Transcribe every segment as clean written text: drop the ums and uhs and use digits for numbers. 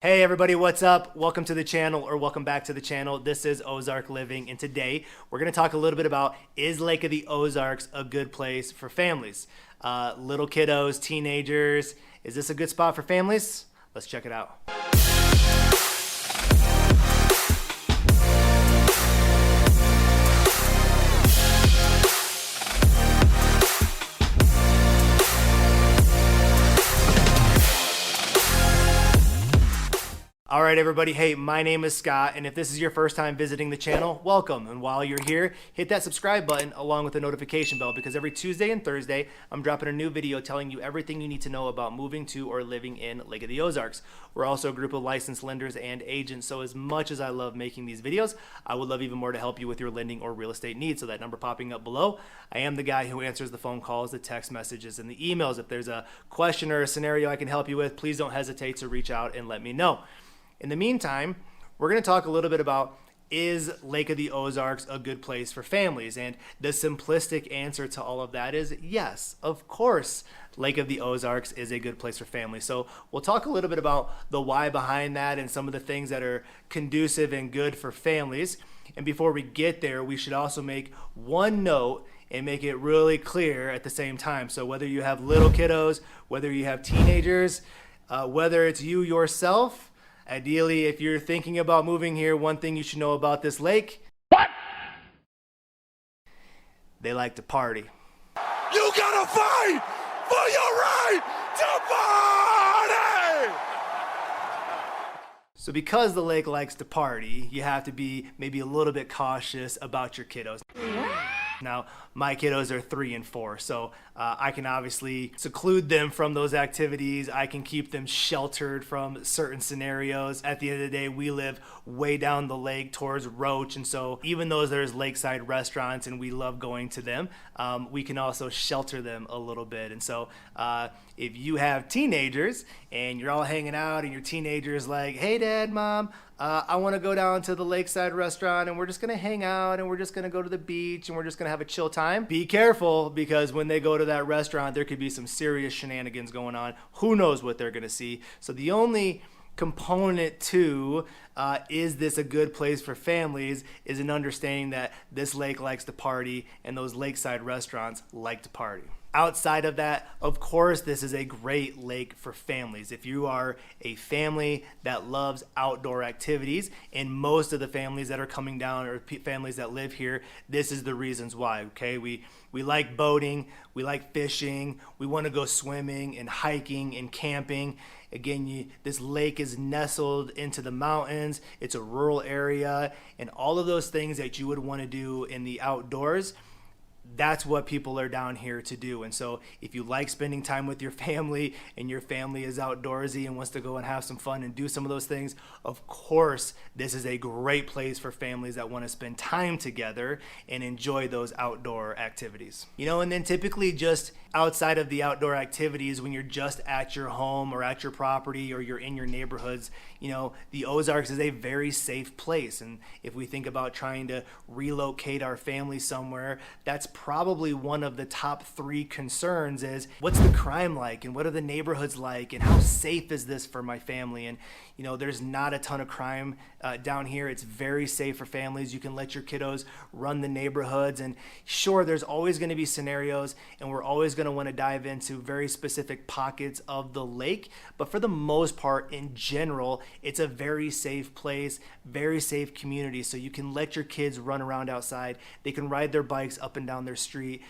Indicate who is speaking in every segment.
Speaker 1: Hey everybody, what's up? Welcome to the channel, or welcome back to the channel. This is Ozark Living, and today we're going to talk a little bit about, is Lake of the Ozarks a good place for families? Little kiddos, teenagers, is this a good spot for families? Let's check it out. All right, everybody. Hey, my name is Scott, and if this is your first time visiting the channel, welcome. And while you're here, hit that subscribe button along with the notification bell, because every Tuesday and Thursday, I'm dropping a new video telling you everything you need to know about moving to or living in Lake of the Ozarks. We're also a group of licensed lenders and agents, so as much as I love making these videos, I would love even more to help you with your lending or real estate needs. So that number popping up below, I am the guy who answers the phone calls, the text messages, and the emails. If there's a question or a scenario I can help you with, please don't hesitate to reach out and let me know. In the meantime, we're going to talk a little bit about, is Lake of the Ozarks a good place for families? And the simplistic answer to all of that is yes, of course, Lake of the Ozarks is a good place for families. So we'll talk a little bit about the why behind that and some of the things that are conducive and good for families. And before we get there, we should also make one note and make it really clear at the same time. So whether you have little kiddos, whether you have teenagers, whether it's you yourself, ideally, if you're thinking about moving here, one thing you should know about this lake: what? They like to party.
Speaker 2: You gotta fight for your right to party!
Speaker 1: So because the lake likes to party, you have to be maybe a little bit cautious about your kiddos. Now, my kiddos are 3 and 4, so I can obviously seclude them from those activities. I can keep them sheltered from certain scenarios. At the end of the day, we live way down the lake towards Roach, and so even though there's lakeside restaurants and we love going to them, we can also shelter them a little bit. And so if you have teenagers and you're all hanging out and your teenager's like, hey dad, mom, I want to go down to the lakeside restaurant and we're just going to hang out and we're just going to go to the beach and we're just going to have a chill time. Be careful, because when they go to that restaurant, there could be some serious shenanigans going on. Who knows what they're going to see? So the only component to is this a good place for families is an understanding that this lake likes to party and those lakeside restaurants like to party. Outside of that, of course, this is a great lake for families. If you are a family that loves outdoor activities, and most of the families that are coming down are families that live here, this is the reasons why, okay? We like boating, we like fishing, we want to go swimming and hiking and camping. Again, this lake is nestled into the mountains. It's a rural area, and all of those things that you would want to do in the outdoors, that's what people are down here to do. And so if you like spending time with your family and your family is outdoorsy and wants to go and have some fun and do some of those things, of course, this is a great place for families that want to spend time together and enjoy those outdoor activities. You know, and then typically just outside of the outdoor activities, when you're just at your home or at your property or you're in your neighborhoods, you know, the Ozarks is a very safe place. And if we think about trying to relocate our family somewhere, that's probably one of the top 3 concerns is, what's the crime like and what are the neighborhoods like and how safe is this for my family? And you know, there's not a ton of crime down here. It's very safe for families. You can let your kiddos run the neighborhoods, and sure, there's always going to be scenarios and we're always going to want to dive into very specific pockets of the lake, but for the most part, in general, it's a very safe place, very safe community. So you can let your kids run around outside. They can ride their bikes up and down their street.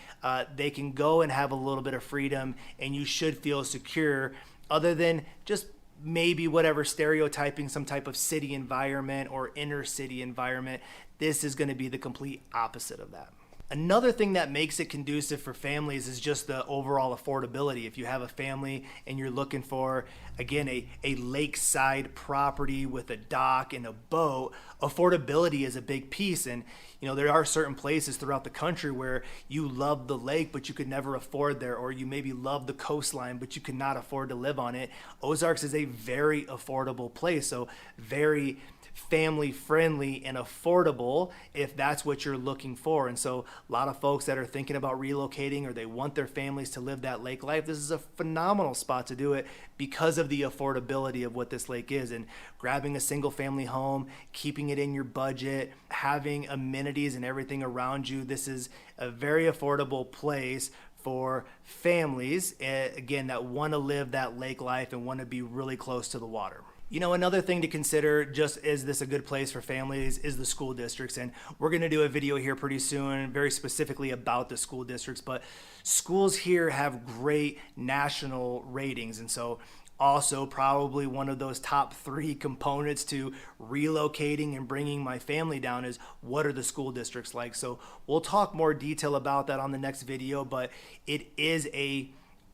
Speaker 1: They can go and have a little bit of freedom, and you should feel secure, other than just maybe whatever stereotyping some type of city environment or inner city environment. This is going to be the complete opposite of that. Another thing that makes it conducive for families is just the overall affordability. If you have a family and you're looking for, again, a lakeside property with a dock and a boat, affordability is a big piece. And you know, there are certain places throughout the country where you love the lake, but you could never afford there, or you maybe love the coastline, but you could not afford to live on it. Ozarks is a very affordable place, so very family friendly and affordable if that's what you're looking for. And so a lot of folks that are thinking about relocating or they want their families to live that lake life, this is a phenomenal spot to do it because of the affordability of what this lake is. And grabbing a single family home, keeping it in your budget, having amenities and everything around you, this is a very affordable place for families, again, that want to live that lake life and want to be really close to the water. You know, another thing to consider, just is this a good place for families, is the school districts. And we're going to do a video here pretty soon, very specifically about the school districts. But schools here have great national ratings. And so also probably one of those top 3 components to relocating and bringing my family down is, what are the school districts like? So we'll talk more detail about that on the next video, but it is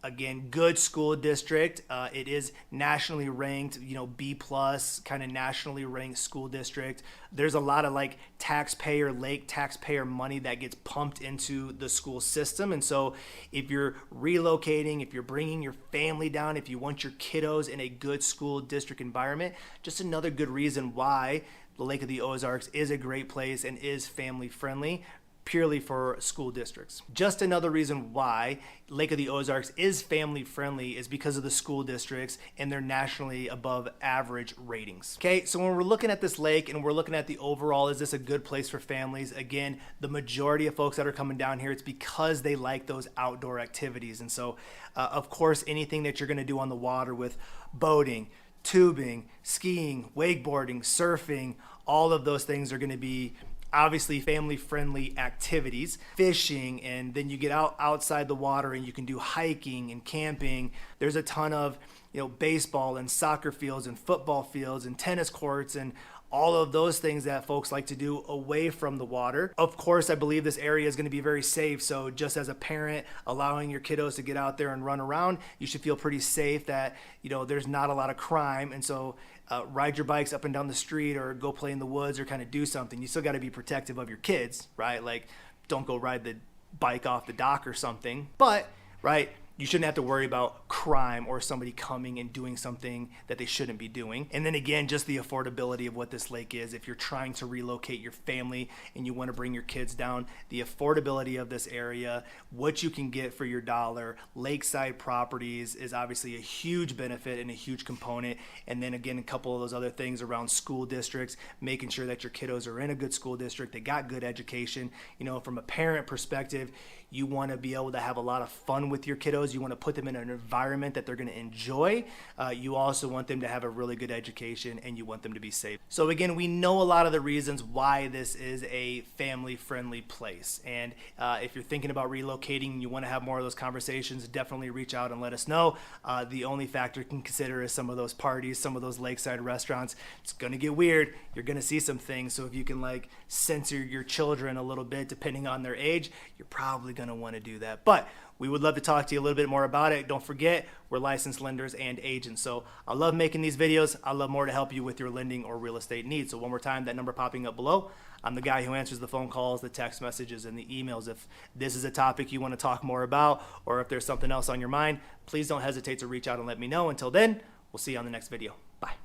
Speaker 1: again, good school district. It is nationally ranked, you know, B plus, kind of nationally ranked school district. There's a lot of like lake taxpayer money that gets pumped into the school system. And so if you're relocating, if you're bringing your family down, if you want your kiddos in a good school district environment, just another good reason why the Lake of the Ozarks is a great place and is family friendly, purely for school districts. Just another reason why Lake of the Ozarks is family friendly is because of the school districts and their nationally above average ratings. Okay, so when we're looking at this lake and we're looking at the overall, is this a good place for families? Again, the majority of folks that are coming down here, it's because they like those outdoor activities. And so, of course, anything that you're gonna do on the water with boating, tubing, skiing, wakeboarding, surfing, all of those things are gonna be obviously family friendly activities. Fishing, and then you get outside the water and you can do hiking and camping. There's a ton of, you know, baseball and soccer fields and football fields and tennis courts and all of those things that folks like to do away from the water. Of course, I believe this area is going to be very safe. So just as a parent, allowing your kiddos to get out there and run around, you should feel pretty safe that, you know, there's not a lot of crime. And so ride your bikes up and down the street or go play in the woods or kind of do something. You still got to be protective of your kids, right? Like, don't go ride the bike off the dock or something. But, right, you shouldn't have to worry about crime or somebody coming and doing something that they shouldn't be doing. And then again, just the affordability of what this lake is. If you're trying to relocate your family and you want to bring your kids down, the affordability of this area, what you can get for your dollar, lakeside properties is obviously a huge benefit and a huge component. And then again, a couple of those other things around school districts, making sure that your kiddos are in a good school district, they got good education. You know, from a parent perspective, you want to be able to have a lot of fun with your kiddos. You want to put them in an environment that they're going to enjoy. You also want them to have a really good education, and you want them to be safe. So again, we know a lot of the reasons why this is a family-friendly place. And if you're thinking about relocating and you want to have more of those conversations, definitely reach out and let us know. The only factor you can consider is some of those parties, some of those lakeside restaurants. It's going to get weird. You're going to see some things. So if you can like censor your children a little bit, depending on their age, you're probably going to want to do that. But we would love to talk to you a little bit more about it. Don't forget, we're licensed lenders and agents. So I love making these videos. I love more to help you with your lending or real estate needs. So one more time, that number popping up below. I'm the guy who answers the phone calls, the text messages, and the emails. If this is a topic you want to talk more about, or if there's something else on your mind, please don't hesitate to reach out and let me know. Until then, we'll see you on the next video. Bye.